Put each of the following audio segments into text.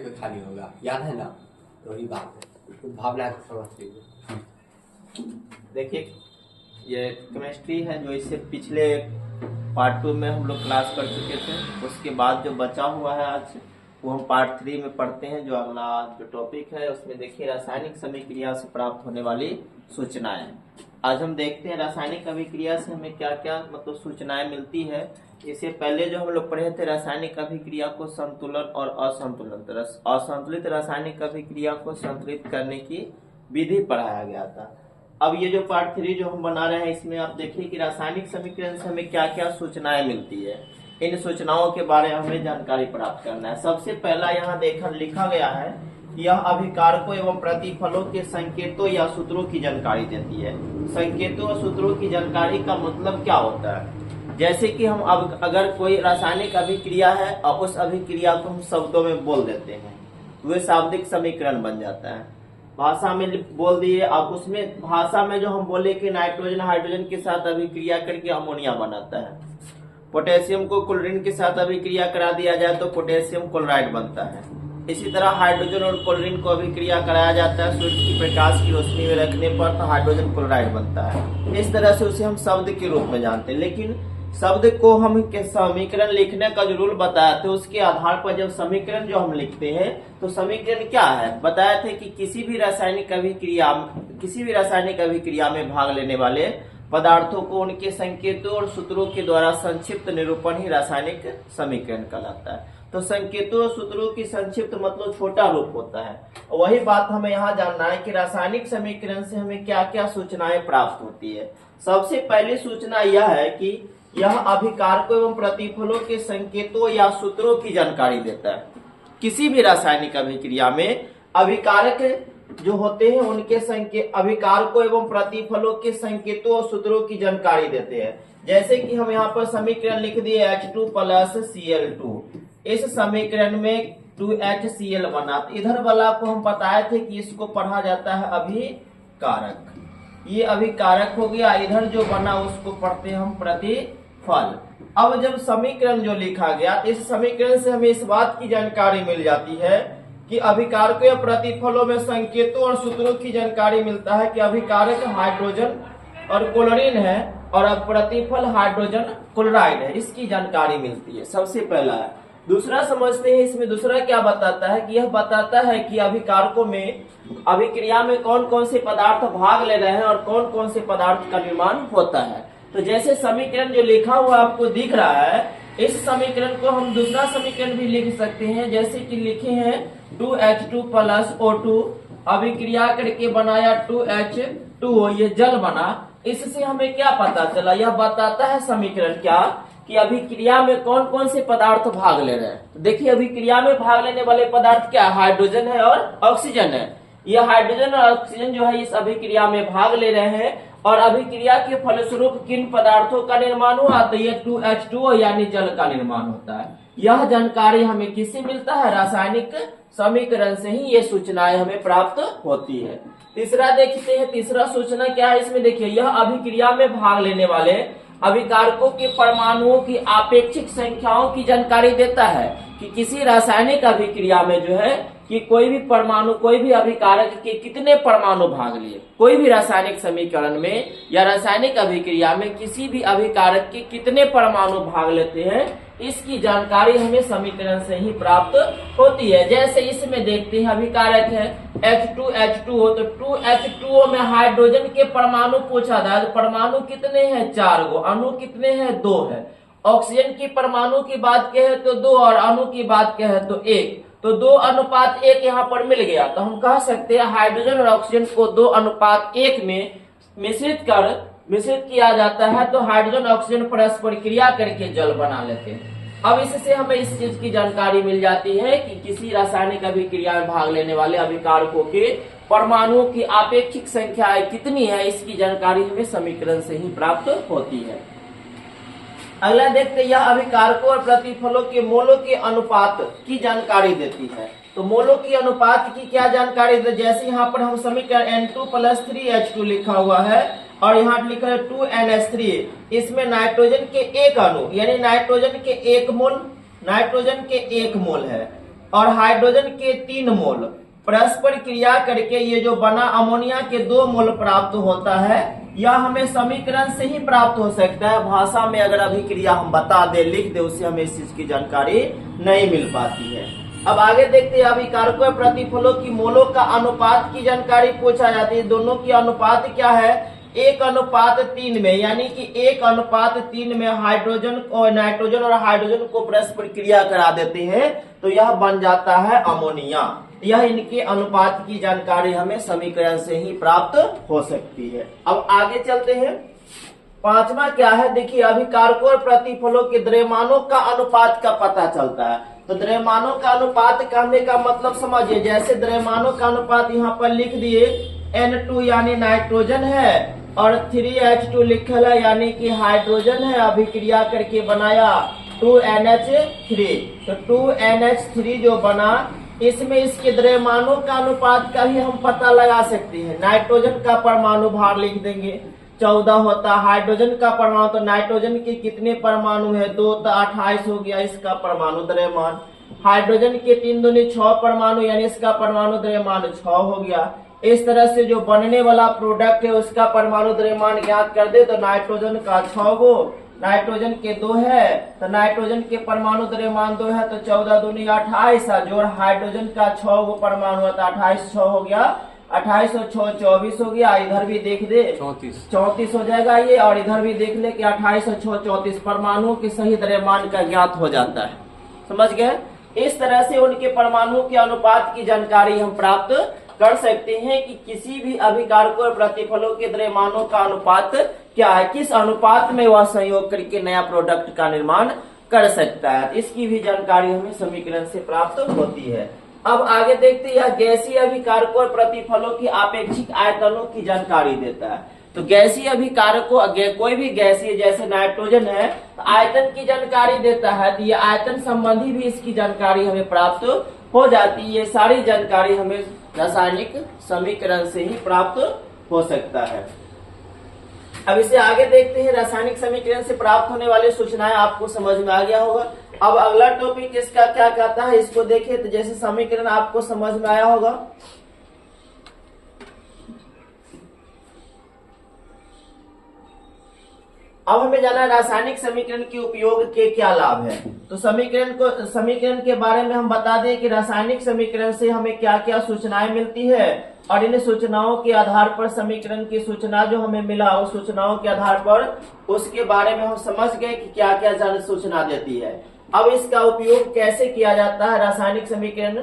एक खाली होगा, याद है ना? तो वही बात है, तो भावना को समझ लीजिए। देखिए ये केमिस्ट्री है जो इससे पिछले पार्ट 2 में हम लोग क्लास कर चुके थे। उसके बाद जो बचा हुआ है आज वो हम पार्ट 3 में पढ़ते हैं। जो अगला जो टॉपिक है उसमें देखिए रासायनिक समीक्रिया से प्राप्त होने वाली सूचनाएं। आज हम देखते हैं रासायनिक अभिक्रिया से हमें क्या क्या मतलब सूचनाएं मिलती है। इससे पहले जो हम लोग पढ़े थे रासायनिक अभिक्रिया को संतुलन और असंतुलित रासायनिक अभिक्रिया को संतुलित करने की विधि पढ़ाया गया था। अब ये जो पार्ट 3 जो हम बना रहे हैं इसमें आप देखिए कि रासायनिक समीकरण से हमें क्या क्या सूचनाएं मिलती है। इन सूचनाओं के बारे में हमें जानकारी प्राप्त करना है। सबसे पहला यहाँ लिखा गया है कि यह अभिकारकों एवं प्रतिफलों के संकेतों या सूत्रों की जानकारी देती है। संकेतों और सूत्रों की जानकारी का मतलब क्या होता है? जैसे कि हम अब अगर कोई रासायनिक अभिक्रिया है और उस अभिक्रिया को हम शब्दों में बोल देते हैं, वह शाब्दिक समीकरण बन जाता है। भाषा में बोल दिए, अब उसमें भाषा में जो हम बोले कि नाइट्रोजन हाइड्रोजन के साथ अभिक्रिया करके अमोनिया बनाता है, पोटेशियम को क्लोरीन के साथ अभिक्रिया करा दिया जाए तो पोटेशियम क्लोराइड बनता है। इसी तरह हाइड्रोजन और क्लोरीन को अभिक्रिया कराया जाता है सूर्य की प्रकाश की रोशनी में रखने पर तो हाइड्रोजन क्लोराइड बनता है। इस तरह से उसे हम शब्द के रूप में जानते हैं। लेकिन शब्द को हम समीकरण लिखने का जो रूल बताया थे उसके आधार पर जब समीकरण जो हम लिखते हैं तो समीकरण क्या है बताए थे कि किसी भी रासायनिक अभिक्रिया में भाग लेने वाले पदार्थों को उनके संकेतों और सूत्रों के द्वारा संक्षिप्त निरूपण ही रासायनिक समीकरण कहलाता है। तो संकेतों और सूत्रों की संक्षिप्त मतलब छोटा रूप होता है। वही बात हमें यहाँ जानना है कि रासायनिक समीकरण से हमें क्या क्या सूचनाएं प्राप्त होती है। सबसे पहली सूचना यह है कि यह अभिकारकों एवं प्रतिफलों के संकेतों या सूत्रों की जानकारी देता है। किसी भी रासायनिक अभिक्रिया में अभिकारक जो होते हैं उनके अभिकारकों एवं प्रतिफलों के संकेतों और सूत्रों की जानकारी देते हैं। जैसे कि हम यहाँ पर समीकरण लिख दिए H2 + Cl2। इस समीकरण में 2HCl बना, तो इधर वाला को हम बताए थे कि इसको पढ़ा जाता है अभिकारक। ये अभिकारक हो गया। इधर जो बना उसको पढ़ते हैं हम प्रतिफल। अब जब समीकरण जो लिखा गया इस समीकरण से हमें इस बात की जानकारी मिल जाती है कि अभिकारकों या प्रतिफलों में संकेतों और सूत्रों की जानकारी मिलता है कि अभिकारक हाइड्रोजन और क्लोरीन है और अब प्रतिफल हाइड्रोजन क्लोराइड है, इसकी जानकारी मिलती है। सबसे पहला है। दूसरा समझते हैं इसमें दूसरा क्या बताता है कि यह बताता है कि अभिकारकों में अभिक्रिया में कौन कौन से पदार्थ भाग ले रहे हैं और कौन कौन से पदार्थ का निर्माण होता है। तो जैसे समीकरण जो लिखा हुआ आपको दिख रहा है इस समीकरण को हम दूसरा समीकरण भी लिख सकते हैं। जैसे कि लिखे हैं 2H2 + O2 अभिक्रिया करके बनाया 2H2O, ये जल बना। इससे हमें क्या पता चला? यह बताता है समीकरण क्या कि अभिक्रिया में कौन कौन से पदार्थ भाग ले रहे हैं। तो देखिए अभिक्रिया में भाग लेने वाले पदार्थ क्या है? हाइड्रोजन है और ऑक्सीजन है। यह हाइड्रोजन और ऑक्सीजन जो है इस अभिक्रिया में भाग ले रहे हैं और अभिक्रिया के फलस्वरूप किन पदार्थों का निर्माण हुआ? तो यह 2H2O यानी जल का निर्माण होता है। यह जानकारी हमें किससे मिलता है? रासायनिक समीकरण से ही ये सूचनाएं हमें प्राप्त होती है। तीसरा देखते हैं, तीसरा सूचना क्या है इसमें? देखिए यह अभिक्रिया में भाग लेने वाले अभिकारकों के परमाणुओं की आपेक्षिक संख्याओं की जानकारी देता है कि किसी रासायनिक अभिक्रिया में जो है कि कोई भी परमाणु कोई भी अभिकारक के कितने परमाणु भाग लिए। कोई भी रासायनिक समीकरण में या रासायनिक अभिक्रिया में किसी भी अभिकारक के कितने परमाणु भाग लेते हैं इसकी जानकारी हमें समीकरण से ही प्राप्त होती है। जैसे इसमें देखते हैं अभिकारक है H2H2O, तो 2H2O में हाइड्रोजन के परमाणु पूछा था। परमाणु कितने हैं? 4 गो। अणु कितने हैं? 2 है। ऑक्सीजन की परमाणु की बात कहे तो 2 और अणु की बात कहे तो 1, तो 2:1 यहाँ पर मिल गया। तो हम कह सकते हैं हाइड्रोजन और ऑक्सीजन को 2:1 में मिश्रित किया जाता है तो हाइड्रोजन ऑक्सीजन परस्पर क्रिया करके जल बना लेते हैं। अब इससे हमें इस चीज की जानकारी मिल जाती है कि किसी रासायनिक अभिक्रिया में भाग लेने वाले अभिकारकों के परमाणुओं की आपेक्षिक संख्या कितनी है इसकी जानकारी हमें समीकरण से ही प्राप्त होती है। अगला देखते हैं यह अभिकारकों और प्रतिफलों के मोलों के अनुपात की जानकारी देती है। तो मोलों की अनुपात की क्या जानकारी देती है? जैसे यहाँ पर हम समीकरण N2 + 3H2 लिखा हुआ है और यहाँ लिखा है 2NH3। इसमें नाइट्रोजन के 1 अणु यानी नाइट्रोजन के 1 मोल है। और हाइड्रोजन के 3 मोल परस्पर क्रिया करके ये जो बना अमोनिया के 2 मोल प्राप्त होता है, यह हमें समीकरण से ही प्राप्त हो सकता है। भाषा में अगर अभिक्रिया हम बता दे, लिख दे, उससे हमें इस चीज की जानकारी नहीं मिल पाती है। अब आगे देखते हैं, अभिकारकों और प्रतिफलों की मोलों का अनुपात की जानकारी पूछा जाती है। दोनों की अनुपात क्या है? 1:3 में, यानी कि 1:3 में हाइड्रोजन और नाइट्रोजन और हाइड्रोजन को परस्पर क्रिया करा देते हैं तो यह बन जाता है अमोनिया। यह इनके अनुपात की जानकारी हमें समीकरण से ही प्राप्त हो सकती है। अब आगे चलते हैं। 5वां क्या है? देखिए, अभिकारकों और प्रतिफलों के द्रव्यमानों का अनुपात का पता चलता है। तो द्रव्यमानों का अनुपात कहने का मतलब समझिए, जैसे द्रव्यमानों का अनुपात यहाँ पर लिख दिए, N2 यानी नाइट्रोजन है और 3H2 लिखल है यानी कि हाइड्रोजन है, अभिक्रिया करके बनाया 2NH3। तो 2NH3 जो बना, इसमें इसके द्रव्यमानों का अनुपात का भी हम पता लगा सकते हैं। नाइट्रोजन का परमाणु भार लिख देंगे, 14 होता। हाइड्रोजन का परमाणु, तो नाइट्रोजन के कितने परमाणु है? 2, तो 28 हो गया इसका परमाणु द्रव्यमान। हाइड्रोजन के 3 दूनी 6 परमाणु, यानी इसका परमाणु द्रव्यमान 6 हो गया। इस तरह से जो बनने वाला प्रोडक्ट है उसका परमाणु द्रव्यमान ज्ञात कर दे तो नाइट्रोजन का 6 गो, नाइट्रोजन के 2 है तो नाइट्रोजन के परमाणु द्रव्यमान 2 है तो 14 दूनी 28, जोड़ हाइड्रोजन का 6 गो परमाणु है तो 28 6 हो गया, 28 और 6 24 हो गया। इधर भी देख दे 34 हो जाएगा ये, और इधर भी देख ले कि 28 और 6 34 परमाणुओं के सही द्रव्यमान का ज्ञात हो जाता है। समझ गए? इस तरह से उनके परमाणुओं के अनुपात की जानकारी हम प्राप्त कर सकते हैं कि किसी भी अभिकारकों और प्रतिफलों के द्रव्यमानों का अनुपात क्या है, किस अनुपात में वह संयोग करके नया प्रोडक्ट का निर्माण कर सकता है। इसकी भी जानकारी हमें समीकरण से प्राप्त होती है। अब आगे देखते हैं, यह गैसीय अभिकारकों और प्रतिफलों की आपेक्षिक आयतनों की जानकारी देता है। तो गैसीय अभिकारकों, कोई भी गैसीय जैसे नाइट्रोजन है तो आयतन की जानकारी देता है, तो ये आयतन संबंधी भी इसकी जानकारी हमें प्राप्त हो जाती है। ये सारी जानकारी हमें रासायनिक समीकरण से ही प्राप्त हो सकता है। अब इसे आगे देखते हैं। रासायनिक समीकरण से प्राप्त होने वाली सूचनाएं आपको समझ में आ गया होगा। अब अगला टॉपिक इसका क्या कहता है इसको देखिए। तो जैसे समीकरण आपको समझ में आया होगा, अब हमें जाना है रासायनिक समीकरण के उपयोग के क्या लाभ है। तो समीकरण के बारे में हम बता दें कि रासायनिक समीकरण से हमें क्या क्या सूचनाएं मिलती है और इन सूचनाओं के आधार पर समीकरण की सूचना जो हमें मिला उस सूचनाओं के आधार पर उसके बारे में हम समझ गए कि क्या क्या सूचना देती है। अब इसका उपयोग कैसे किया जाता है, रासायनिक समीकरण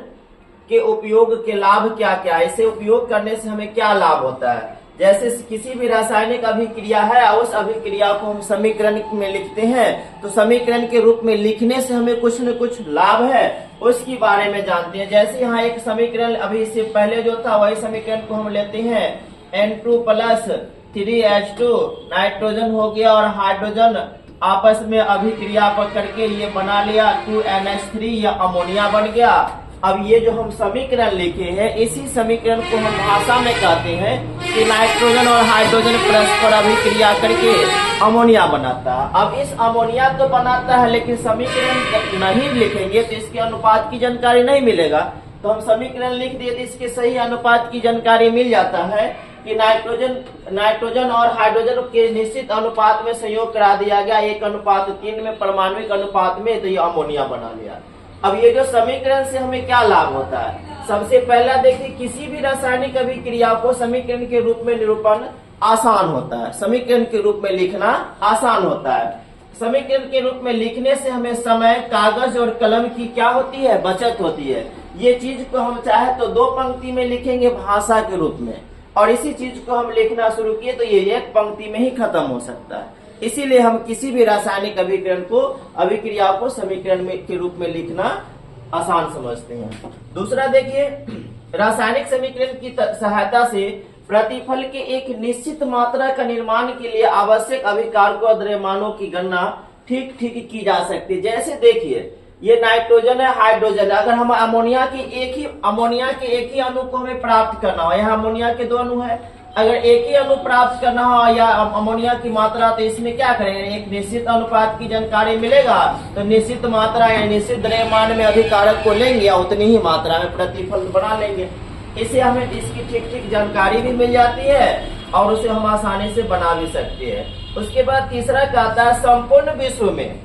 के उपयोग के लाभ क्या क्या है, इसे उपयोग करने से हमें क्या लाभ होता है। जैसे किसी भी रासायनिक अभिक्रिया है, उस अभिक्रिया को हम समीकरण में लिखते हैं तो समीकरण के रूप में लिखने से हमें कुछ न कुछ लाभ है, उसके बारे में जानते हैं। जैसे यहाँ एक समीकरण अभी इससे पहले जो था वही समीकरण को हम लेते हैं, N2 + 3H2 नाइट्रोजन हो गया और हाइड्रोजन आपस में अभिक्रिया पकड़ के ये बना लिया 2NH3 या अमोनिया बन गया। अब ये जो हम समीकरण लिखे हैं इसी समीकरण को हम भाषा में कहते हैं कि नाइट्रोजन और हाइड्रोजन परस्पर अभिक्रिया करके अमोनिया बनाता है। अब इस अमोनिया तो बनाता है लेकिन समीकरण नहीं लिखेंगे तो इसके अनुपात की जानकारी नहीं मिलेगा। तो हम समीकरण लिख दिए तो इसके सही अनुपात की जानकारी मिल जाता है कि नाइट्रोजन और हाइड्रोजन के निश्चित अनुपात में संयोग करा दिया गया 1:3 में परमाणुिक अनुपात में, तो ये अमोनिया बना लिया। अब ये जो समीकरण से हमें क्या लाभ होता है, सबसे पहला देखिए किसी भी रासायनिक अभिक्रिया को समीकरण के रूप में निरूपण आसान होता है, समीकरण के रूप में लिखना आसान होता है। समीकरण के रूप में लिखने से हमें समय, कागज और कलम की क्या होती है, बचत होती है। ये चीज को हम चाहे तो 2 पंक्ति में लिखेंगे भाषा के रूप में और इसी चीज को हम लिखना शुरू किए तो ये 1 पंक्ति में ही खत्म हो सकता है। इसीलिए हम किसी भी रासायनिक अभिक्रिया को समीकरण के रूप में लिखना आसान समझते हैं। दूसरा देखिए, रासायनिक समीकरण की सहायता से प्रतिफल के एक निश्चित मात्रा का निर्माण के लिए आवश्यक अभिकारकों और द्रव्यमानों की गणना ठीक की जा सकती है। जैसे देखिए ये नाइट्रोजन है, हाइड्रोजन है, अगर हम अमोनिया के एक ही अणु को हमें प्राप्त करना हो, यहाँ अमोनिया के 2 अणु है अगर एक ही अणु प्राप्त करना हो या अमोनिया की मात्रा, तो इसमें क्या करेंगे, एक निश्चित अनुपात की जानकारी मिलेगा तो निश्चित मात्रा या निश्चित द्रव्यमान में अभिकारक को लेंगे या उतनी ही मात्रा में प्रतिफल बना लेंगे। इससे हमें इसकी ठीक ठीक जानकारी भी मिल जाती है और उसे हम आसानी से बना भी सकते हैं। उसके बाद तीसरा कहता है संपूर्ण विश्व में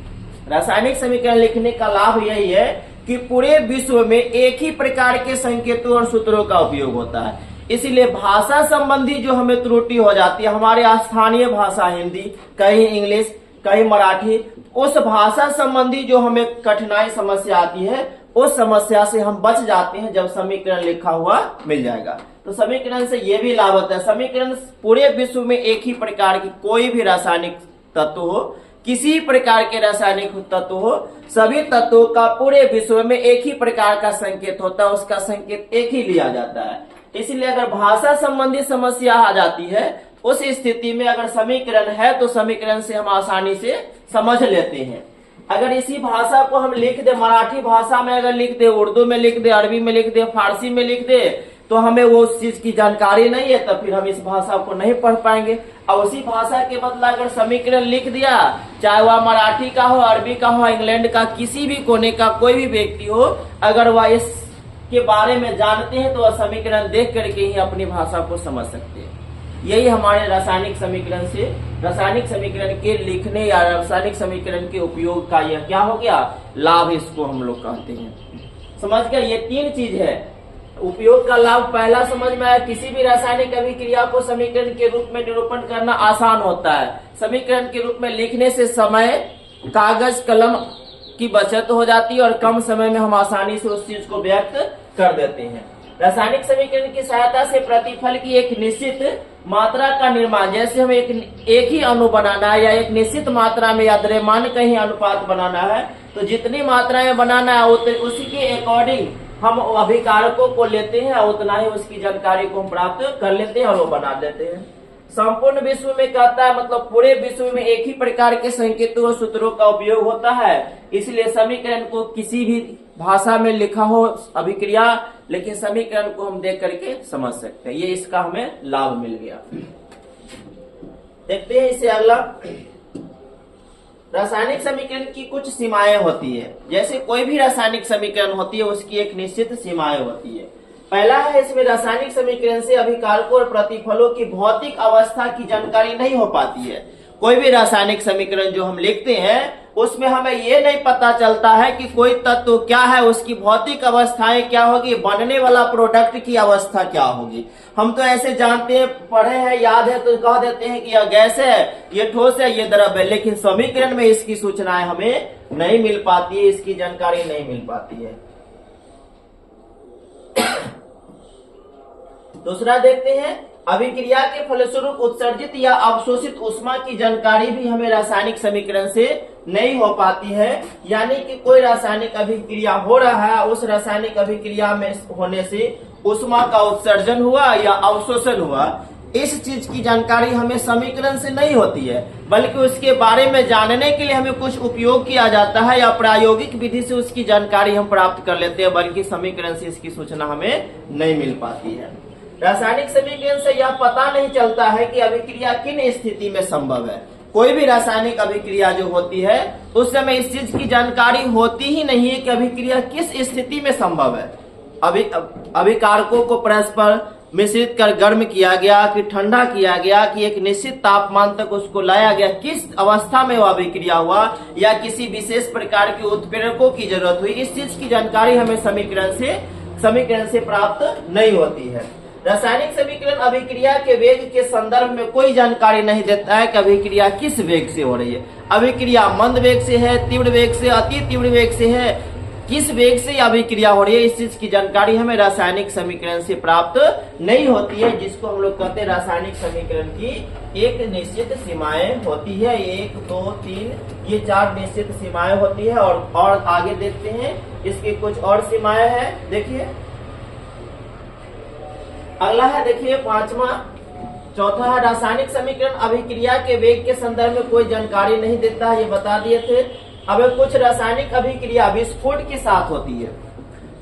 रासायनिक समीकरण लिखने का लाभ यही है कि पूरे विश्व में एक ही प्रकार के संकेतों और सूत्रों का उपयोग होता है। इसलिए भाषा संबंधी जो हमें त्रुटि हो जाती है, हमारे स्थानीय भाषा हिंदी, कहीं इंग्लिश, कहीं मराठी, उस भाषा संबंधी जो हमें कठिनाई समस्या आती है, उस समस्या से हम बच जाते हैं जब समीकरण लिखा हुआ मिल जाएगा। तो समीकरण से ये भी लाभ होता है, समीकरण पूरे विश्व में एक ही प्रकार की कोई भी रासायनिक तत्व हो, किसी प्रकार के रासायनिक तत्व हो, सभी तत्वों का पूरे विश्व में एक ही प्रकार का संकेत होता है, उसका संकेत एक ही लिया जाता है। इसलिए अगर भाषा संबंधी समस्या आ जाती है, उस स्थिति में अगर समीकरण है तो समीकरण से हम आसानी से समझ लेते हैं। अगर इसी भाषा को हम लिख दे, मराठी भाषा में अगर लिख दे, उर्दू में लिख दे, अरबी में लिख दे, फारसी में लिख दे, तो हमें वो उस चीज की जानकारी नहीं है, तो फिर हम इस भाषा को नहीं पढ़ पाएंगे। और उसी भाषा के बदला अगर समीकरण लिख दिया, चाहे वह मराठी का हो, अरबी का हो, इंग्लैंड का किसी भी कोने का कोई भी व्यक्ति हो, अगर वह इस के बारे में जानते हैं तो वह समीकरण देख करके ही अपनी भाषा को समझ सकते हैं। यही हमारे रासायनिक समीकरण से, रासायनिक समीकरण के लिखने या रासायनिक समीकरण के उपयोग का यह क्या हो गया, लाभ, इसको हम लोग कहते हैं। समझ गए, ये तीन चीज है। उपयोग का लाभ पहला समझ में आया, किसी भी रासायनिक अभिक्रिया को समीकरण के रूप में निरूपण करना आसान होता है। समीकरण के रूप में लिखने से समय, कागज कलम की बचत हो जाती है और कम समय में हम आसानी से उस चीज को व्यक्त कर देते हैं। रासायनिक समीकरण की सहायता से प्रतिफल की एक निश्चित मात्रा का निर्माण, जैसे हमें एक ही अणु बनाना है या एक निश्चित मात्रा में या द्रव्यमान का ही अनुपात बनाना है, तो जितनी मात्रा में बनाना है उसी के अकॉर्डिंग हम अभिकारकों को लेते हैं और उतना ही उसकी जानकारी को हम प्राप्त कर लेते हैं और वो बना देते हैं। संपूर्ण विश्व में कहता है मतलब पूरे विश्व में एक ही प्रकार के संकेतों और सूत्रों का उपयोग होता है। इसलिए समीकरण को किसी भी भाषा में लिखा हो अभिक्रिया, लेकिन समीकरण को हम देख करके समझ सकते हैं। ये इसका हमें लाभ मिल गया। देखते हैं इसे अगला। रासायनिक समीकरण की कुछ सीमाएं होती है। जैसे कोई भी रासायनिक समीकरण होती है उसकी एक निश्चित सीमाएं होती है। पहला है, इसमें रासायनिक समीकरण से अभिकारकों और प्रतिफलों की भौतिक अवस्था की जानकारी नहीं हो पाती है। कोई भी रासायनिक समीकरण जो हम लिखते हैं उसमें हमें ये नहीं पता चलता है कि कोई तत्व क्या है, उसकी भौतिक अवस्थाएं क्या होगी, बनने वाला प्रोडक्ट की अवस्था क्या होगी। हम तो ऐसे जानते हैं, पढ़े हैं, याद है तो कह देते हैं कि यह गैस है, ये ठोस है, ये द्रव है, लेकिन समीकरण में इसकी सूचनाएं हमें नहीं मिल पाती है, इसकी जानकारी नहीं मिल पाती है। दूसरा देखते हैं, अभिक्रिया के फलस्वरूप उत्सर्जित या अवशोषित ऊष्मा की जानकारी भी हमें रासायनिक समीकरण से नहीं हो पाती है। यानी कि कोई रासायनिक अभिक्रिया हो रहा है, उस रासायनिक अभिक्रिया में होने से ऊष्मा का उत्सर्जन हुआ या अवशोषण हुआ, इस चीज की जानकारी हमें समीकरण से नहीं होती है, बल्कि उसके बारे में जानने के लिए हमें कुछ उपयोग किया जाता है या प्रायोगिक विधि से उसकी जानकारी हम प्राप्त कर लेते हैं, बल्कि समीकरण से इसकी सूचना हमें नहीं मिल पाती है। रासायनिक समीकरण से यह पता नहीं चलता है कि अभिक्रिया किन स्थिति में संभव है। कोई भी रासायनिक अभिक्रिया जो होती है उस समय इस चीज की जानकारी होती ही नहीं है कि अभिक्रिया किस स्थिति में संभव है। अभिकारकों को परस्पर मिश्रित कर गर्म किया गया कि ठंडा किया गया कि एक निश्चित तापमान तक उसको लाया गया, किस अवस्था में वह अभिक्रिया हुआ या किसी विशेष प्रकार के उत्प्रेरकों की जरूरत हुई, इस चीज की जानकारी हमें समीकरण से प्राप्त नहीं होती है। रासायनिक समीकरण अभिक्रिया के वेग के संदर्भ में कोई जानकारी नहीं देता है कि अभिक्रिया किस वेग से हो रही है। अभिक्रिया मंद वेग से है, तीव्र वेग से, अति तीव्र वेग से है, किस वेग से अभिक्रिया हो रही है, इस चीज की जानकारी हमें रासायनिक समीकरण से प्राप्त नहीं होती है, जिसको हम लोग कहते हैं रासायनिक समीकरण की एक निश्चित सीमाएं होती है। 1, 2, 3 ये 4 निश्चित सीमाएं होती है। और आगे देखते हैं इसकी कुछ और सीमाएं हैं। देखिए अगला है, देखिए चौथा है, रासायनिक समीकरण अभिक्रिया के वेग के संदर्भ में कोई जानकारी नहीं देता है, ये बता दिए थे। अब कुछ रासायनिक अभिक्रिया विस्फोट के साथ होती है।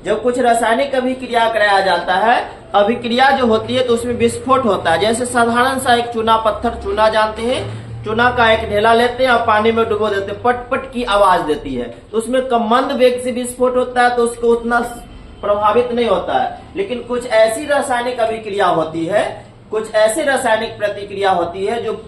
जब कुछ रासायनिक अभिक्रिया कराया जाता है, अभिक्रिया जो होती है तो उसमें विस्फोट होता है। जैसे साधारण सा एक चूना पत्थर, चूना जानते हैं, चूना का एक ढेला लेते हैं और पानी में डुबो देते हैं, पट पट की आवाज देती है, तो उसमें कम मंद वेग से विस्फोट होता है तो उसको उतना प्रभावित नहीं होता है। लेकिन कुछ ऐसी रासायनिक अभिक्रिया होती है, कुछ ऐसे रासायनिक प्रतिक्रिया होती है जो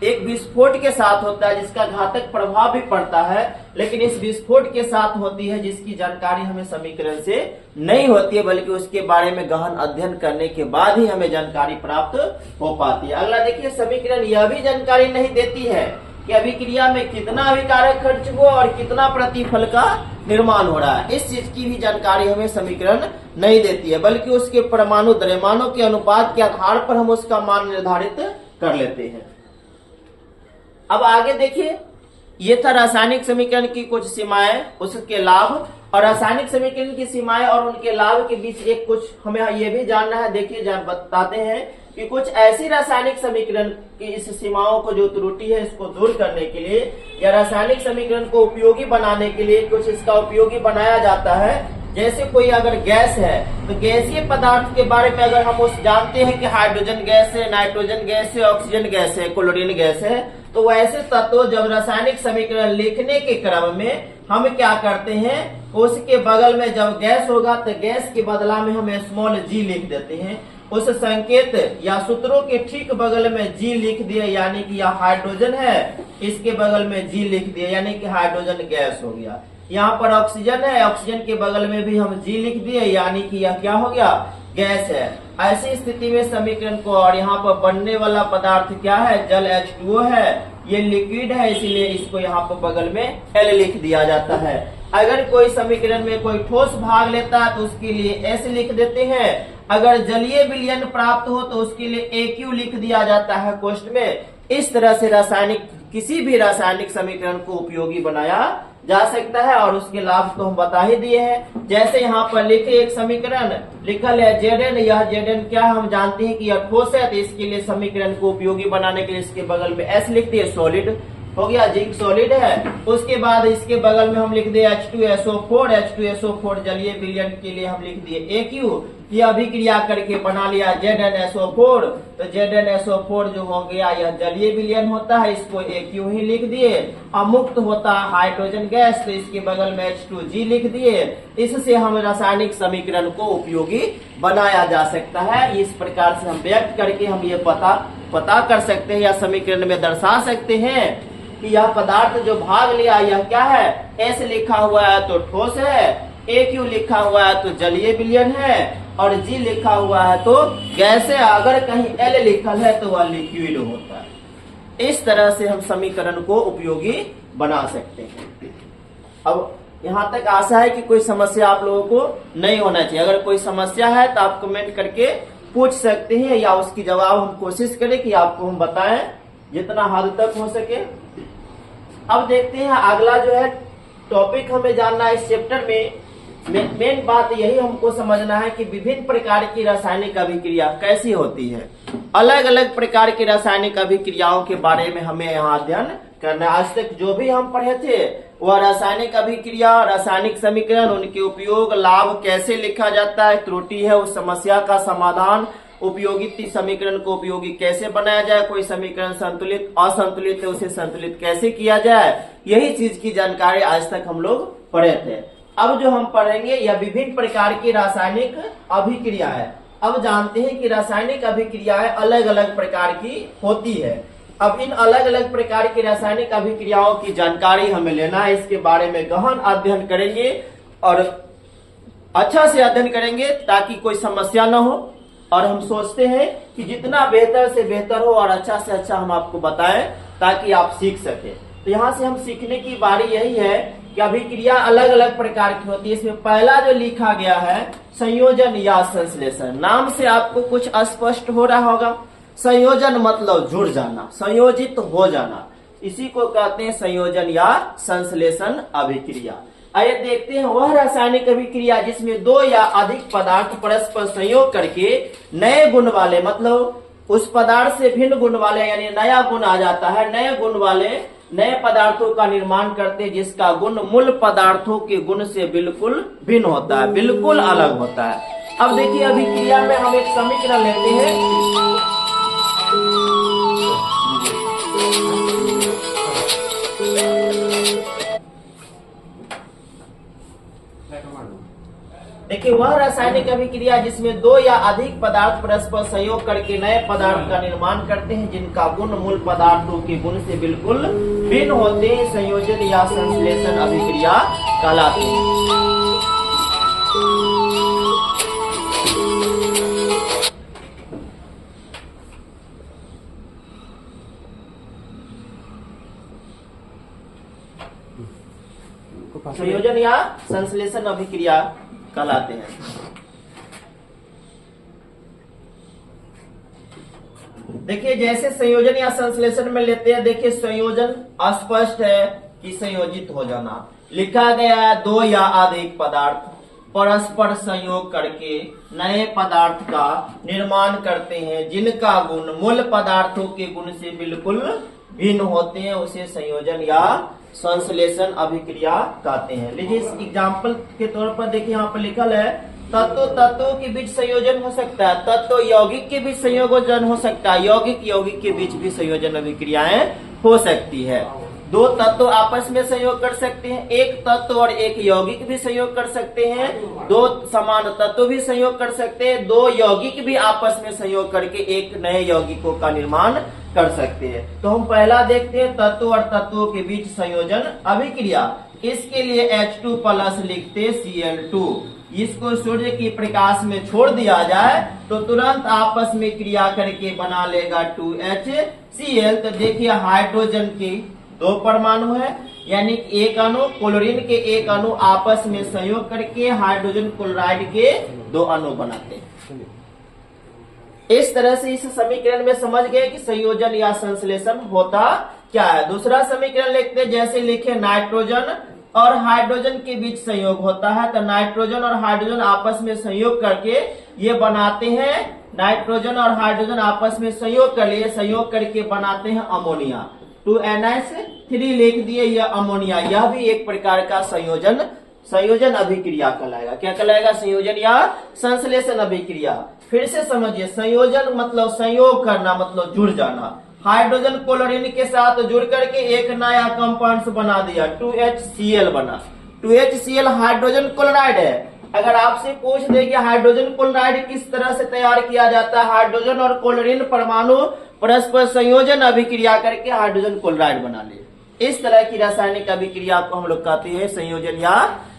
एक विस्फोट के साथ होता है, जिसका घातक प्रभाव भी पड़ता है, लेकिन इस विस्फोट के साथ होती है जिसकी जानकारी हमें समीकरण से नहीं होती है, बल्कि उसके बारे में गहन अध्ययन करने के बाद ही हमें जानकारी प्राप्त हो पाती है। अगला देखिए, समीकरण यह भी जानकारी नहीं देती है कि अभिक्रिया में कितना अभिकारक खर्च हुआ और कितना प्रतिफल का निर्माण हो रहा है। इस चीज की भी जानकारी हमें समीकरण नहीं देती है, बल्कि उसके परमाणु द्रव्यमानों के अनुपात के आधार पर हम उसका मान निर्धारित कर लेते हैं। अब आगे देखिए, ये था रासायनिक समीकरण की कुछ सीमाएं, उसके लाभ, और रासायनिक समीकरण की सीमाएं और उनके लाभ के बीच एक कुछ हमें ये भी जानना है। देखिए, बताते हैं कि कुछ ऐसी रासायनिक समीकरण की इस सीमाओं को जो त्रुटि है इसको दूर करने के लिए या रासायनिक समीकरण को उपयोगी बनाने के लिए कुछ इसका उपयोगी बनाया जाता है। जैसे कोई अगर गैस है तो गैसीय पदार्थ के बारे में अगर हम उस जानते हैं कि हाइड्रोजन गैस है, नाइट्रोजन गैस है, ऑक्सीजन गैस है, क्लोरीन गैस है, तो वैसे तत्व जब रासायनिक समीकरण लिखने के क्रम में हम क्या करते हैं, उसके बगल में जब गैस होगा तो गैस के बदला में हम स्मॉल जी लिख देते हैं। उस संकेत या सूत्रों के ठीक बगल में जी लिख दिए, यानी कि यह हाइड्रोजन है, इसके बगल में जी लिख दिए, यानी कि हाइड्रोजन गैस हो गया। यहाँ पर ऑक्सीजन है, ऑक्सीजन के बगल में भी हम जी लिख दिए, यानी कि यह क्या हो गया, गैस है। ऐसी स्थिति में समीकरण को, और यहाँ पर बनने वाला पदार्थ क्या है, जल H2O है, ये लिक्विड है, इसीलिए इसको यहाँ पर बगल में L लिख दिया जाता है। अगर कोई समीकरण में कोई ठोस भाग लेता है तो उसके लिए S लिख देते हैं। अगर जलीय विलयन प्राप्त हो तो उसके लिए AQ लिख दिया जाता है कोष्ठ में। इस तरह से रासायनिक, किसी भी रासायनिक समीकरण को उपयोगी बनाया जा सकता है, और उसके लाभ तो हम बता ही दिए हैं। जैसे यहाँ पर लिखे एक समीकरण लिखल है Zn, यह Zn क्या है, हम जानते हैं कि यह ठोस है, तो इसके लिए समीकरण को उपयोगी बनाने के लिए इसके बगल में S लिख दिए, सॉलिड हो गया, जिंक सॉलिड है। उसके बाद इसके बगल में हम लिख दिए H2SO4, H2SO4 जलीय विलयन के लिए हम लिख दिए AQ। यह अभिक्रिया करके बना लिया ZnSO4, तो ZnSO4 जो हो गया यह जलीय विलयन होता है, इसको AQ ही लिख दिए। अमुक्त होता है हाइड्रोजन गैस, तो इसके बगल में H2G लिख दिए। इससे हम रासायनिक समीकरण को उपयोगी बनाया जा सकता है। इस प्रकार से हम व्यक्त करके हम ये पता कर सकते हैं या समीकरण में दर्शा सकते हैं कि यह पदार्थ जो भाग लिया यह क्या है, S लिखा हुआ है तो ठोस है, AQ लिखा हुआ है तो जलीय विलयन है, और G लिखा हुआ है तो गैस है। अगर कहीं L लिखल है तो वह लिक्विड होता है। इस तरह से हम समीकरण को उपयोगी बना सकते हैं। अब यहाँ तक आशा है कि कोई समस्या आप लोगों को नहीं होना चाहिए। अगर कोई समस्या है तो आप कमेंट करके पूछ सकते हैं, या उसकी जवाब हम कोशिश करें कि आपको हम बताएं जितना हद तक हो सके। अब देखते हैं अगला जो है टॉपिक हमें जानना है इस चैप्टर में मेन बात यही हमको समझना है कि विभिन्न प्रकार की रासायनिक अभिक्रिया कैसी होती है। अलग अलग प्रकार की रासायनिक अभिक्रियाओं के बारे में हमें यहाँ अध्ययन करना है। आज तक जो भी हम पढ़े थे वह रासायनिक अभिक्रिया, रासायनिक समीकरण, उनके उपयोग, लाभ, कैसे लिखा जाता है, त्रुटि है उस समस्या का समाधान, उपयोगित समीकरण को उपयोगी कैसे बनाया जाए, कोई समीकरण संतुलित असंतुलित है उसे संतुलित कैसे किया जाए, यही चीज की जानकारी आज तक हम लोग पढ़े थे। अब जो हम पढ़ेंगे यह विभिन्न प्रकार की रासायनिक अभिक्रिया है। अब जानते हैं कि रासायनिक अभिक्रियाएं अलग अलग प्रकार की होती है। अब इन अलग अलग प्रकार की रासायनिक अभिक्रियाओं की जानकारी हमें लेना है, इसके बारे में गहन अध्ययन करेंगे और अच्छा से अध्ययन करेंगे ताकि कोई समस्या न हो। और हम सोचते हैं कि जितना बेहतर से बेहतर हो और अच्छा से अच्छा हम आपको बताएं ताकि आप सीख सके। तो यहाँ से हम सीखने की बारी यही है कि अभिक्रिया अलग अलग प्रकार की होती है। इसमें पहला जो लिखा गया है संयोजन या संश्लेषण। नाम से आपको कुछ अस्पष्ट हो रहा होगा। संयोजन मतलब जुड़ जाना, संयोजित हो जाना, इसी को कहते हैं संयोजन या संश्लेषण अभिक्रिया। आइए देखते हैं वह रासायनिक अभिक्रिया जिसमें दो या अधिक पदार्थ परस्पर संयोग करके नए गुण वाले, मतलब उस पदार्थ से भिन्न गुण वाले यानी नया गुण आ जाता है, नए गुण वाले नए पदार्थों का निर्माण करते हैं जिसका गुण मूल पदार्थों के गुण से बिल्कुल भिन्न होता है, बिल्कुल अलग होता है। अब देखिए अभिक्रिया में हम एक समीकरण लेते हैं। देखिए वह रासायनिक अभिक्रिया जिसमें दो या अधिक पदार्थ परस्पर संयोग करके नए पदार्थ का निर्माण करते हैं जिनका गुण मूल पदार्थों के गुण से बिल्कुल भिन्न होते हैं, संयोजन या संश्लेषण अभिक्रिया कहलाती है। संयोजन या संश्लेषण अभिक्रिया कहलाते हैं। देखिए जैसे संयोजन या संश्लेषण में लेते हैं, देखिए संयोजन स्पष्ट है कि संयोजित हो जाना, लिखा गया है दो या अधिक पदार्थ परस्पर संयोग करके नए पदार्थ का निर्माण करते हैं जिनका गुण मूल पदार्थों के गुण से बिल्कुल भिन्न होते हैं, उसे संयोजन या संश्लेषण अभिक्रिया कहते हैं। लीजिए इस एग्जाम्पल के तौर पर देखिए यहाँ पर लिखल है तत्व तत्वों के बीच संयोजन हो सकता है, तत्व यौगिक के बीच संयोजन हो सकता है, यौगिक यौगिक के बीच भी संयोजन अभिक्रियाएं हो सकती है। दो तत्व आपस में संयोग कर सकते हैं, एक तत्व और एक यौगिक भी संयोग कर सकते हैं, दो समान तत्व भी संयोग कर सकते हैं, दो यौगिक भी आपस में संयोग करके एक नए यौगिकों का निर्माण कर सकते हैं। तो हम पहला देखते हैं तत्व और तत्वों के बीच संयोजन अभिक्रिया। इसके लिए H2 प्लस लिखते Cl2, इसको सूर्य की प्रकाश में छोड़ दिया जाए तो तुरंत आपस में क्रिया करके बना लेगा 2HCl। तो देखिए हाइड्रोजन के दो परमाणु है, यानी एक अणु क्लोरीन के एक अणु आपस में संयोग करके हाइड्रोजन क्लोराइड के दो अणु बनाते हैं। इस तरह से इस समीकरण में समझ गए कि संयोजन या संश्लेषण होता क्या है। दूसरा समीकरण लिखते हैं, जैसे लिखे नाइट्रोजन और हाइड्रोजन के बीच संयोग होता है, तो नाइट्रोजन और हाइड्रोजन आपस में संयोग करके ये बनाते हैं, नाइट्रोजन और हाइड्रोजन आपस में संयोग कर लिए, संयोग करके बनाते हैं अमोनिया, 2NH3 लिख दिए, यह अमोनिया। यह भी एक प्रकार का संयोजन अभिक्रिया कहलाएगा। क्या कहलाएगा? संयोजन या संश्लेषण अभिक्रिया। फिर से समझिए, संयोजन मतलब संयोग करना, मतलब जुड़ जाना। हाइड्रोजन क्लोरीन के साथ जुड़ करके एक नया कंपाउंड बना दिया, 2HCl बना। 2HCl हाइड्रोजन क्लोराइड है। अगर आपसे पूछ दे कि हाइड्रोजन क्लोराइड किस तरह से तैयार किया जाता है, हाइड्रोजन और क्लोरीन परमाणु परस्पर संयोजन अभिक्रिया करके हाइड्रोजन क्लोराइड बना ले। इस तरह की रासायनिक अभिक्रिया को हम लोग कहते हैं संयोजन या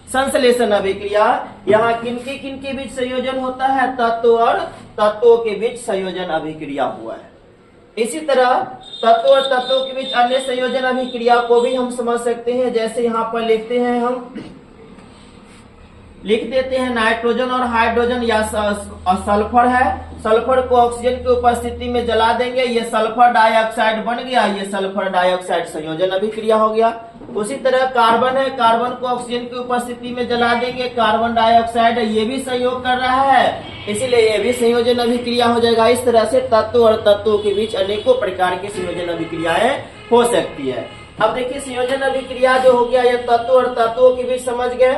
संश्लेषण अभिक्रिया। यहाँ किनके बीच संयोजन होता है? तत्व और तत्वों के बीच संयोजन अभिक्रिया हुआ है। इसी तरह तत्व और तत्वों के बीच अन्य संयोजन अभिक्रिया को भी हम समझ सकते हैं। जैसे यहाँ पर लिखते हैं, हम लिख देते हैं नाइट्रोजन और हाइड्रोजन या सल्फर है, सल्फर को ऑक्सीजन की उपस्थिति में जला देंगे, ये सल्फर डाइऑक्साइड बन गया, ये सल्फर डाइऑक्साइड संयोजन अभिक्रिया हो गया। उसी तरह कार्बन है, कार्बन को ऑक्सीजन की उपस्थिति में जला देंगे, कार्बन डाइऑक्साइड है, ये भी संयोग कर रहा है, इसीलिए ये भी संयोजन अभिक्रिया हो जाएगा। इस तरह से तत्व और तत्वों के बीच अनेकों प्रकार की संयोजन अभिक्रियाएं हो सकती है। अब देखिए संयोजन अभिक्रिया जो हो गया, ये तत्व और तत्वों के बीच समझ गए।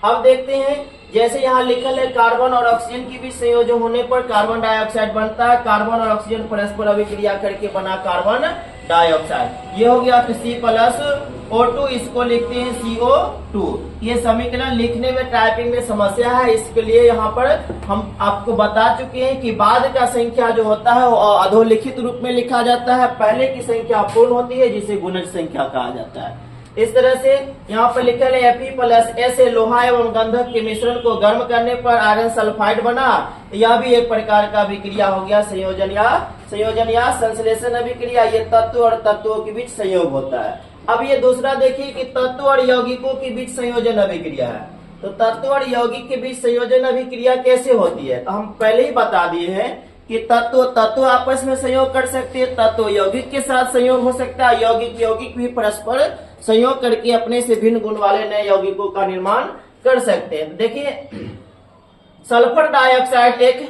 अब देखते हैं, जैसे यहाँ लिखल है कार्बन और ऑक्सीजन के बीच संयोजन होने पर कार्बन डाइऑक्साइड बनता है, कार्बन और ऑक्सीजन परस्पर अभिक्रिया करके बना कार्बन डाइऑक्साइड। ये हो गया C+O2, इसको लिखते हैं CO2। ये समीकरण लिखने में टाइपिंग में समस्या है, इसके लिए यहाँ पर हम आपको बता चुके हैं कि बाद का संख्या जो होता है वो अधोलिखित रूप में लिखा जाता है, पहले की संख्या पूर्ण होती है जिसे गुणज संख्या कहा जाता है। इस तरह से यहाँ पर लिखा है Fe+S, लोहा एवं गंधक के मिश्रण को गर्म करने पर आयरन सल्फाइड बना। यह भी एक प्रकार का अभिक्रिया हो गया, संयोजन या संश्लेषण अभिक्रिया। ये तत्व और तत्वों के बीच संयोग होता है। अब ये दूसरा देखिए कि तत्व और यौगिकों के बीच संयोजन अभिक्रिया है। तो तत्व और यौगिक के बीच संयोजन अभिक्रिया कैसे होती है? तो हम पहले ही बता दिए हैं कि तत्व आपस में संयोग कर सकते हैं, तत्व यौगिक के साथ संयोग हो सकता है, यौगिक भी परस्पर संयोग करके अपने से भिन्न गुण वाले नए यौगिकों का निर्माण कर सकते हैं। देखिए सल्फर डाइऑक्साइड एक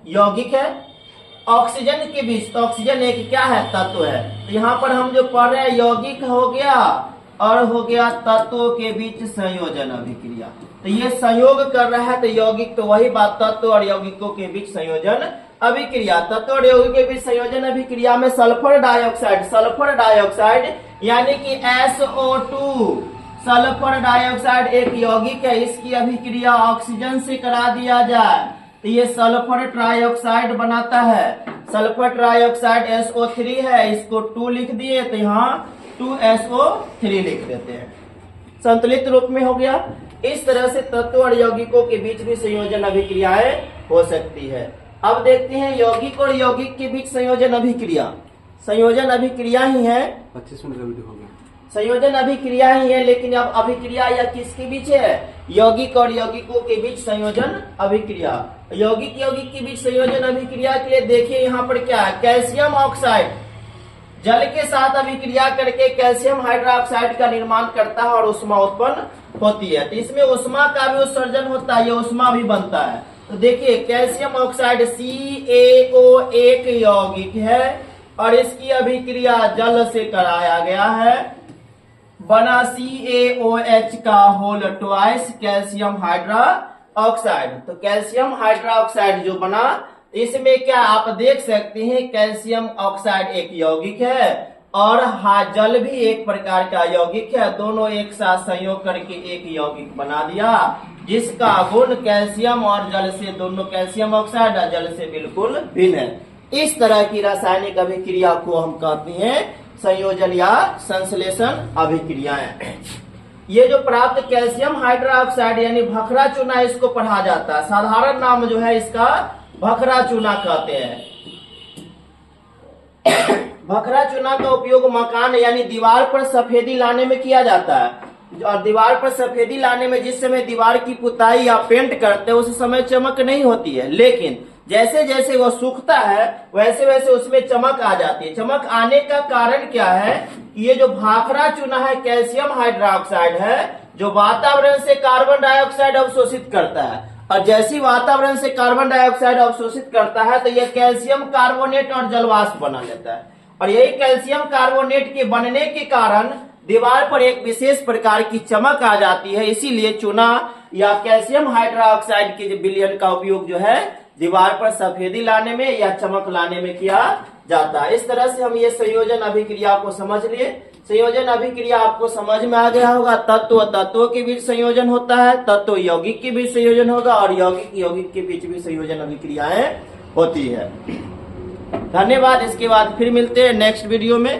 यौगिक है, ऑक्सीजन के बीच, तो ऑक्सीजन एक क्या है, तत्व है। तो यहाँ पर हम जो पढ़ रहे हैं यौगिक हो गया और हो गया तत्वों के बीच संयोजन अभिक्रिया। तो ये संयोग कर रहा है, तो यौगिक तो वही बात, तत्व और यौगिकों के बीच संयोजन अभिक्रिया। तत्व और यौगिक के बीच संयोजन अभिक्रिया में सल्फर डाइऑक्साइड यानी कि SO2 सल्फर डाइऑक्साइड एक यौगिक है, इसकी अभिक्रिया ऑक्सीजन से करा दिया जाए तो ये सल्फर ट्राइऑक्साइड बनाता है। सल्फर ट्राइऑक्साइड SO3 है, इसको 2 लिख दिए तो यहाँ 2SO3 लिख देते हैं, संतुलित रूप में हो गया। इस तरह से तत्व और यौगिकों के बीच भी संयोजन अभिक्रियाएं हो सकती है। अब देखते हैं यौगिक और यौगिक के बीच संयोजन अभिक्रिया। संयोजन अभिक्रिया ही है, 25 मिनट का वीडियो हो गया। संयोजन अभिक्रिया ही है, लेकिन अब अभिक्रिया या किसके बीच है, यौगिक और यौगिकों के बीच संयोजन अभिक्रिया। यौगिक यौगिक के बीच संयोजन अभिक्रिया के लिए देखिए यहाँ पर क्या है, कैल्शियम ऑक्साइड जल के साथ अभिक्रिया करके कैल्शियम हाइड्रोक्साइड का निर्माण करता है और उष्मा उत्पन्न होती है। तो इसमें उष्मा का भी उत्सर्जन होता है, ये उष्मा भी बनता है। तो देखिए कैल्शियम ऑक्साइड CaO एक यौगिक है और इसकी अभिक्रिया जल से कराया गया है, बना CaOH का होल ट्वाइस कैल्शियम हाइड्रोक्साइड। तो कैल्शियम हाइड्रोक्साइड जो बना, इसमें क्या आप देख सकते हैं, कैल्शियम ऑक्साइड एक यौगिक है और जल भी एक प्रकार का यौगिक है, दोनों एक साथ संयोग करके एक यौगिक बना दिया जिसका गुण कैल्शियम और जल से, दोनों कैल्शियम ऑक्साइड और जल से बिल्कुल भिन्न है। इस तरह की रासायनिक अभिक्रिया को हम कहते हैं संयोजन या संश्लेषण अभिक्रियाएं। ये जो प्राप्त कैल्शियम हाइड्रोक्साइड यानी भखरा चूना इसको पढ़ा जाता है, साधारण नाम जो है इसका भखरा चूना कहते हैं। भखरा चूना का उपयोग मकान यानी दीवार पर सफेदी लाने में किया जाता है, और दीवार पर सफेदी लाने में जिस समय दीवार की पुताई या पेंट करते हैं उस समय चमक नहीं होती है, लेकिन जैसे जैसे वो सूखता है वैसे वैसे उसमें चमक आ जाती है। चमक आने का कारण क्या है, ये जो भाखरा चूना है कैल्शियम हाइड्रोक्साइड है जो वातावरण से कार्बन डाइऑक्साइड अवशोषित करता है, और जैसी वातावरण से कार्बन डाइऑक्साइड अवशोषित करता है तो यह कैल्शियम कार्बोनेट और जलवाष्प बना लेता है, और यही कैल्शियम कार्बोनेट के बनने के कारण दीवार पर एक विशेष प्रकार की चमक आ जाती है। इसीलिए चूना या कैल्शियम हाइड्रोक्साइड के विलयन का उपयोग जो है दीवार पर सफेदी लाने में या चमक लाने में किया जाता है। इस तरह से हम ये संयोजन अभिक्रिया को समझ लिए। संयोजन अभिक्रिया आपको समझ में आ गया होगा। तत्व तत्वों के बीच संयोजन होता है, तत्व यौगिक के बीच संयोजन होगा और यौगिक यौगिक के बीच भी संयोजन अभिक्रियाएं होती है। धन्यवाद। इसके बाद फिर मिलते हैं नेक्स्ट वीडियो में।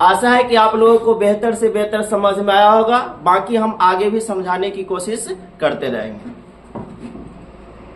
आशा है कि आप लोगों को बेहतर से बेहतर समझ में आया होगा। बाकी हम आगे भी समझाने की कोशिश करते रहेंगे।